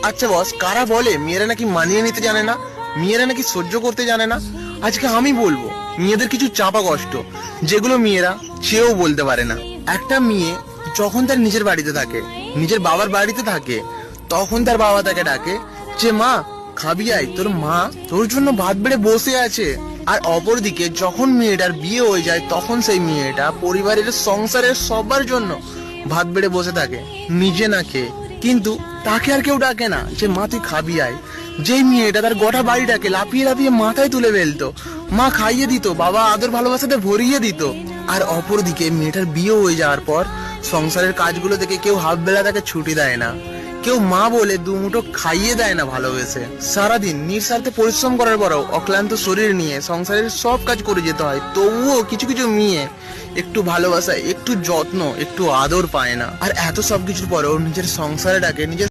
আচ্ছা বস, কারা বলে মেয়েরা নাকি মানিয়ে নিতে জানে না, মেয়েরা নাকি সহ্য করতে জানে না? আজকে আমি বলবো মেয়েদের কিছু চাপা কষ্ট, যেগুলো মেয়েরা চেয়েও বলতে পারে না। একটা মেয়ে যখন তার নিজের বাড়িতে থাকে, নিজের বাবার বাড়িতে থাকে, তখন তার বাবা তাকে ডাকে যে মা খাবি আয়, তোর মা তোর জন্য ভাত বেড়ে বসে আছে। আর অপরদিকে যখন মেয়েটার বিয়ে হয়ে যায়, তখন সেই মেয়েটা পরিবারের সংসারের সবার জন্য ভাত বেড়ে বসে থাকে, নিজে না খেয়ে। কিন্তু তাকে আর কেউ ডাকে না যে মা তুই খাবি আয়। যেই মেয়েটা তার গোটা বাড়িটাকে লাফিয়ে লাফিয়ে মাথায় তুলে ফেলতো, মা খাইয়ে দিত, বাবা আদর ভালোবাসাতে ভরিয়ে দিত। আর অপরদিকে মেয়েটার বিয়ে হয়ে যাওয়ার পর সংসারের কাজগুলো থেকে কেউ হাফ বেলা তাকে ছুটি দেয় না, কেউ মা বলে দুমুঠো খাইয়ে দেয় না ভালোবেসে। সারাদিন নিঃস্বার্থে পরিশ্রম করার পরেও অক্লান্ত শরীর নিয়ে সংসারের সব কাজ করে যেতে হয়, তবুও কিছু কিছু মেয়ে একটু ভালোবাসা, একটু যত্ন, একটু আদর পায় না। আর এত সবকিছুর পরেও নিজের সংসারে ডাকে, নিজের